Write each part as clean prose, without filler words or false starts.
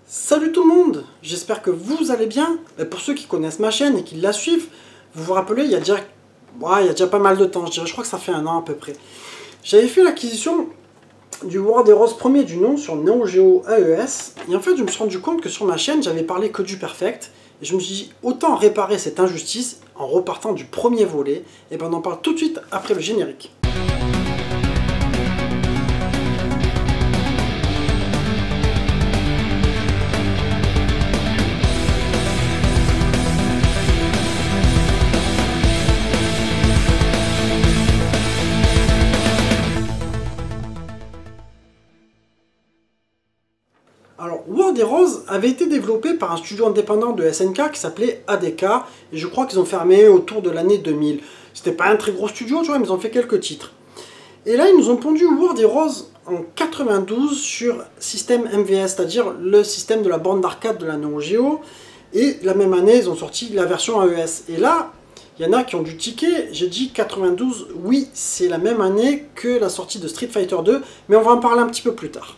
Salut tout le monde, j'espère que vous allez bien. Pour ceux qui connaissent ma chaîne et qui la suivent, vous vous rappelez, il y a déjà pas mal de temps, je crois que ça fait un an à peu près. J'avais fait l'acquisition du War Heroes premier du nom sur Neo Geo AES. Et en fait, je me suis rendu compte que sur ma chaîne, j'avais parlé que du perfect. Et je me suis dit, autant réparer cette injustice en repartant du premier volet. Et ben on en parle tout de suite après le générique. Alors, War Heroes avait été développé par un studio indépendant de SNK qui s'appelait ADK, et je crois qu'ils ont fermé autour de l'année 2000. C'était pas un très gros studio, tu vois, mais ils ont fait quelques titres. Et là, ils nous ont pondu War Heroes en 92 sur système MVS, c'est-à-dire le système de la borne d'arcade de la Neo Geo, et la même année, ils ont sorti la version AES. Et là, il y en a qui ont dû tiquer, j'ai dit 92, oui, c'est la même année que la sortie de Street Fighter 2, mais on va en parler un petit peu plus tard.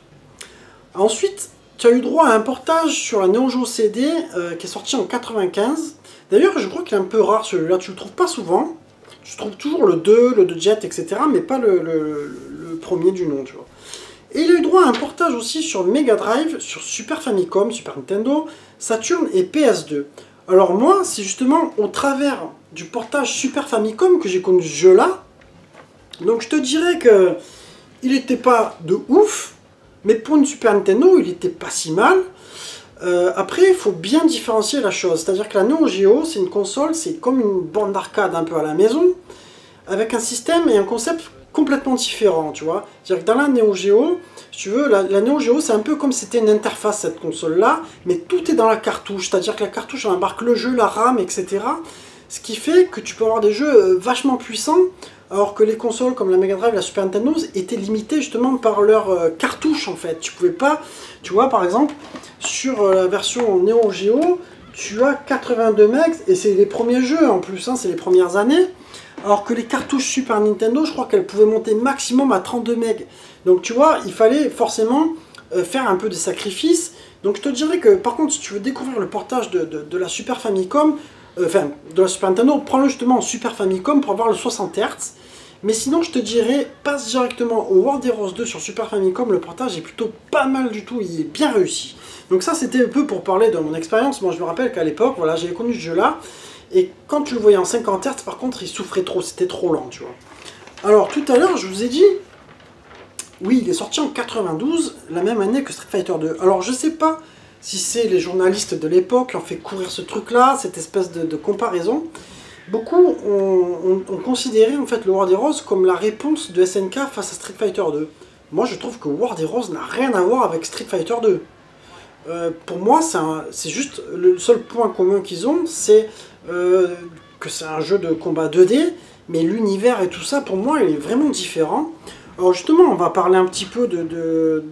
Ensuite, tu as eu droit à un portage sur la Neo Geo CD qui est sorti en 95. D'ailleurs, je crois qu'il est un peu rare celui-là, tu le trouves pas souvent. Tu trouves toujours le 2, le 2 Jet, etc. mais pas le premier du nom, tu vois. Et il a eu droit à un portage aussi sur Mega Drive, sur Super Famicom, Super Nintendo, Saturn et PS2. Alors moi, c'est justement au travers du portage Super Famicom que j'ai connu ce jeu-là. Donc je te dirais que il n'était pas de ouf, mais pour une Super Nintendo, il était pas si mal. Après, il faut bien différencier la chose. C'est-à-dire que la Neo Geo, c'est une console, c'est comme une borne d'arcade un peu à la maison, avec un système et un concept complètement différent, tu vois. C'est-à-dire que dans la Neo Geo, si tu veux, la Neo Geo, c'est un peu comme si c'était une interface, cette console-là, mais tout est dans la cartouche. C'est-à-dire que la cartouche, elle embarque le jeu, la RAM, etc. Ce qui fait que tu peux avoir des jeux vachement puissants, alors que les consoles comme la Mega Drive, la Super Nintendo étaient limitées justement par leur cartouche en fait. Tu pouvais pas, tu vois par exemple, sur la version Neo Geo, tu as 82 megs et c'est les premiers jeux en plus, hein, c'est les premières années. Alors que les cartouches Super Nintendo, je crois qu'elles pouvaient monter maximum à 32 megs. Donc tu vois, il fallait forcément faire un peu de sacrifices. Donc je te dirais que par contre, si tu veux découvrir le portage de la Super Famicom, enfin de la Super Nintendo, prends-le justement en Super Famicom pour avoir le 60 Hz. Mais sinon, je te dirais, passe directement au War Heroes 2 sur Super Famicom, le portage est plutôt pas mal du tout, il est bien réussi. Donc ça, c'était un peu pour parler de mon expérience. Moi, je me rappelle qu'à l'époque, voilà, j'avais connu ce jeu-là, et quand tu le voyais en 50 Hz, par contre, il souffrait trop, c'était trop lent, tu vois. Alors, tout à l'heure, je vous ai dit, oui, il est sorti en 92, la même année que Street Fighter 2. Alors, je sais pas si c'est les journalistes de l'époque qui ont fait courir ce truc-là, cette espèce de comparaison. Beaucoup ont considéré en fait le War Heroes comme la réponse de SNK face à Street Fighter 2. Moi je trouve que War Heroes n'a rien à voir avec Street Fighter 2. Pour moi c'est juste le seul point commun qu'ils ont, c'est que c'est un jeu de combat 2D, mais l'univers et tout ça pour moi il est vraiment différent. Alors justement on va parler un petit peu de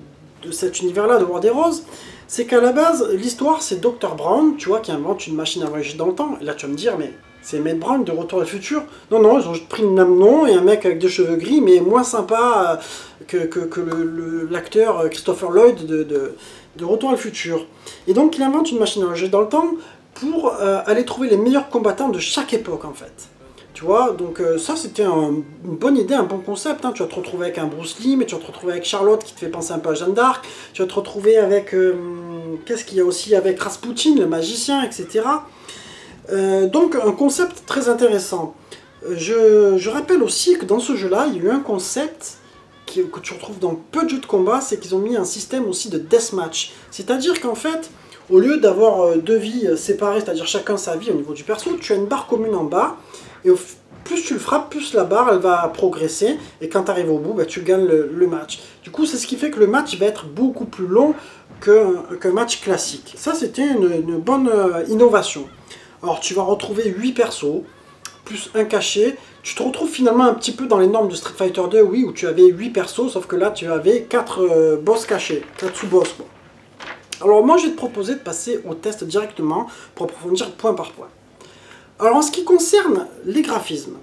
cet univers là de War Heroes. C'est qu'à la base l'histoire c'est Dr Brown, tu vois, qui invente une machine à voyager dans le temps. Et là tu vas me dire mais... c'est Matt Brown de Retour vers le futur. Non, non, ils ont pris une Namnon et un mec avec des cheveux gris, mais moins sympa que l'acteur Christopher Lloyd de Retour vers le futur. Et donc il invente une machine à voyager dans le temps pour aller trouver les meilleurs combattants de chaque époque en fait. Tu vois, donc ça c'était une bonne idée, un bon concept. Hein. Tu vas te retrouver avec un Bruce Lee, mais tu vas te retrouver avec Charlotte qui te fait penser un peu à Jeanne d'Arc. Tu vas te retrouver avec, qu'est-ce qu'il y a aussi avec Rasputin, le magicien, etc. Donc un concept très intéressant. Je rappelle aussi que dans ce jeu-là, il y a eu un concept que tu retrouves dans peu de jeux de combat, c'est qu'ils ont mis un système aussi de deathmatch. C'est-à-dire qu'en fait, au lieu d'avoir deux vies séparées, c'est-à-dire chacun sa vie au niveau du perso, tu as une barre commune en bas, et plus tu le frappes, plus la barre elle va progresser, et quand tu arrives au bout, bah, tu gagnes le match. Du coup, c'est ce qui fait que le match va être beaucoup plus long qu'un match classique. Ça, c'était une bonne innovation. Alors tu vas retrouver 8 persos, plus un cachet. Tu te retrouves finalement un petit peu dans les normes de Street Fighter 2, oui, où tu avais 8 persos, sauf que là tu avais 4 boss cachés, 4 sous-boss. Quoi. Alors moi je vais te proposer de passer au test directement pour approfondir point par point. Alors en ce qui concerne les graphismes,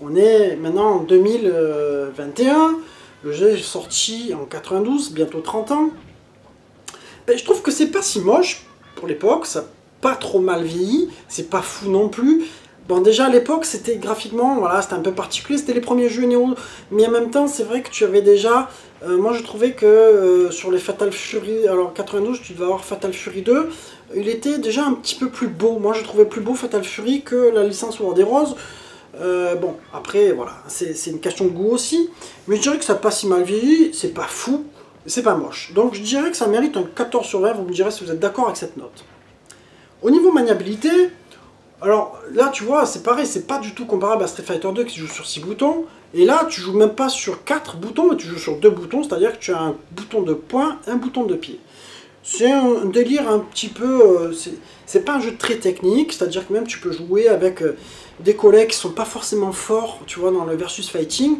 on est maintenant en 2021, le jeu est sorti en 92, bientôt 30 ans. ben, je trouve que c'est pas si moche pour l'époque, ça n'a pas trop mal vieilli, c'est pas fou non plus. Bon, déjà à l'époque, c'était graphiquement, voilà, c'était un peu particulier, c'était les premiers jeux Néo, mais en même temps, c'est vrai que tu avais déjà, moi je trouvais que sur les Fatal Fury, alors 92, tu devais avoir Fatal Fury 2, il était déjà un petit peu plus beau. Moi je trouvais plus beau Fatal Fury que la licence War des Roses. Bon, après, voilà, c'est une question de goût aussi, mais je dirais que ça n'a pas si mal vieilli, c'est pas fou, c'est pas moche. Donc je dirais que ça mérite un 14 sur 20, vous me direz si vous êtes d'accord avec cette note. Au niveau maniabilité, alors là tu vois, c'est pareil, c'est pas du tout comparable à Street Fighter 2 qui joue sur 6 boutons, et là tu joues même pas sur 4 boutons, mais tu joues sur 2 boutons, c'est-à-dire que tu as un bouton de poing, un bouton de pied. C'est un délire un petit peu, c'est pas un jeu très technique, c'est-à-dire que même tu peux jouer avec des collègues qui sont pas forcément forts, tu vois, dans le versus fighting,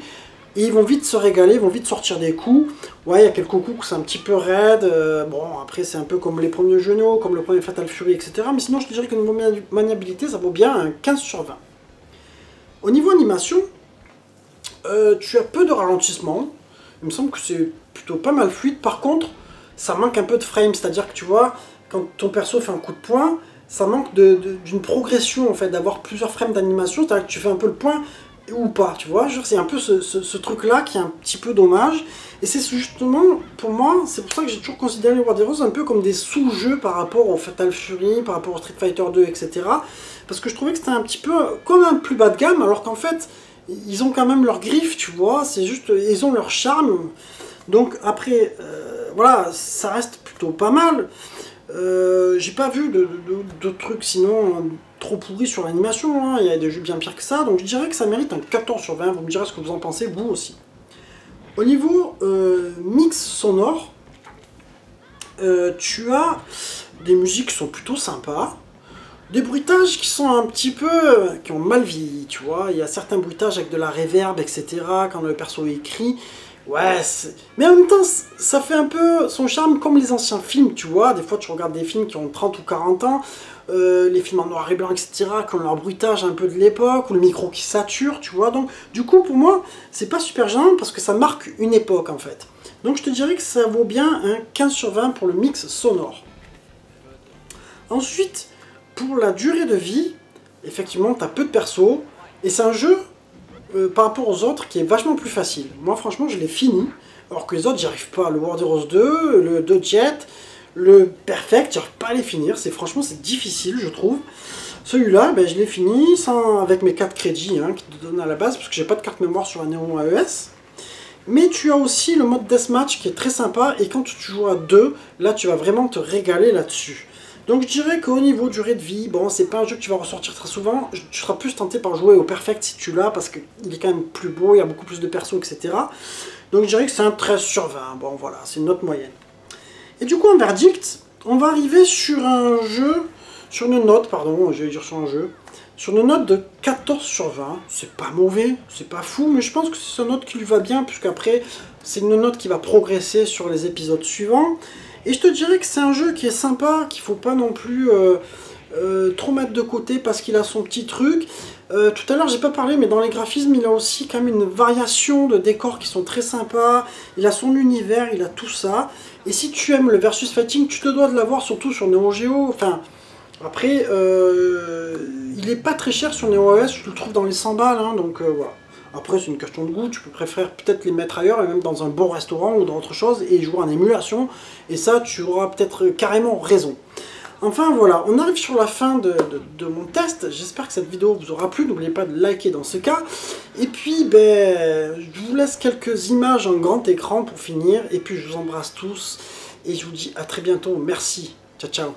et ils vont vite se régaler, ils vont vite sortir des coups. Ouais, il y a quelques coups où c'est un petit peu raide, bon, après c'est un peu comme les premiers jeux Neo, comme le premier Fatal Fury, etc. Mais sinon, je te dirais que niveau maniabilité, ça vaut bien un 15 sur 20. Au niveau animation, tu as peu de ralentissement, il me semble que c'est plutôt pas mal fluide. Par contre, ça manque un peu de frame, c'est-à-dire que tu vois, quand ton perso fait un coup de poing, ça manque d'une progression, en fait, d'avoir plusieurs frames d'animation, c'est-à-dire que tu fais un peu le point ou pas, tu vois, c'est un peu ce truc-là qui est un petit peu dommage, et c'est justement, pour moi, c'est pour ça que j'ai toujours considéré les War des Roses un peu comme des sous-jeux par rapport au Fatal Fury, par rapport au Street Fighter 2, etc., parce que je trouvais que c'était un petit peu comme un plus bas de gamme, alors qu'en fait, ils ont quand même leur griffe, tu vois, c'est juste, ils ont leur charme, donc après, voilà, ça reste plutôt pas mal. J'ai pas vu de trucs sinon trop pourris sur l'animation, hein. Il y a des jeux bien pires que ça, donc je dirais que ça mérite un 14 sur 20, vous me direz ce que vous en pensez, vous aussi. Au niveau mix sonore, tu as des musiques qui sont plutôt sympas, des bruitages qui sont un petit peu, qui ont mal vieilli, tu vois, il y a certains bruitages avec de la reverb, etc., quand le perso écrit. Ouais, mais en même temps, ça fait un peu son charme comme les anciens films, tu vois. Des fois, tu regardes des films qui ont 30 ou 40 ans, les films en noir et blanc, etc., qui ont leur bruitage un peu de l'époque, ou le micro qui sature, tu vois. Donc, du coup, pour moi, c'est pas super gênant parce que ça marque une époque, en fait. Donc, je te dirais que ça vaut bien un 15 sur 20 pour le mix sonore. Ensuite, pour la durée de vie, effectivement, tu as peu de persos, et c'est un jeu par rapport aux autres qui est vachement plus facile. Moi franchement je l'ai fini, alors que les autres j'y arrive pas. Le War des Roses 2, le 2 Jet, le Perfect, j'arrive pas à les finir, franchement c'est difficile je trouve. Celui-là, ben, je l'ai fini avec mes 4 crédits hein, qui te donnent à la base, parce que j'ai pas de carte mémoire sur un Néon AES. Mais tu as aussi le mode Deathmatch qui est très sympa, et quand tu joues à 2, là tu vas vraiment te régaler là-dessus. Donc je dirais qu'au niveau durée de vie, bon, c'est pas un jeu que tu vas ressortir très souvent, tu seras plus tenté par jouer au Perfect si tu l'as, parce qu'il est quand même plus beau, il y a beaucoup plus de persos, etc. Donc je dirais que c'est un 13 sur 20, bon voilà, c'est une note moyenne. Et du coup en verdict, on va arriver sur un jeu, sur une note, pardon, je vais dire sur un jeu, sur une note de 14 sur 20, c'est pas mauvais, c'est pas fou, mais je pense que c'est une note qui lui va bien, puisqu'après, c'est une note qui va progresser sur les épisodes suivants. Et je te dirais que c'est un jeu qui est sympa, qu'il faut pas non plus trop mettre de côté parce qu'il a son petit truc. Tout à l'heure j'ai pas parlé, mais dans les graphismes il a aussi quand même une variation de décors qui sont très sympas. Il a son univers, il a tout ça. Et si tu aimes le versus fighting, tu te dois de l'avoir surtout sur Neo Geo. Enfin, après, il est pas très cher sur Neo AES, tu le trouves dans les 100 balles, hein, donc voilà. Après, c'est une question de goût, tu peux préférer peut-être les mettre ailleurs, et même dans un bon restaurant ou dans autre chose, et jouer en émulation, et ça, tu auras peut-être carrément raison. Enfin, voilà, on arrive sur la fin de mon test, j'espère que cette vidéo vous aura plu, n'oubliez pas de liker dans ce cas, et puis, ben, je vous laisse quelques images en grand écran pour finir, et puis je vous embrasse tous, et je vous dis à très bientôt, merci, ciao ciao.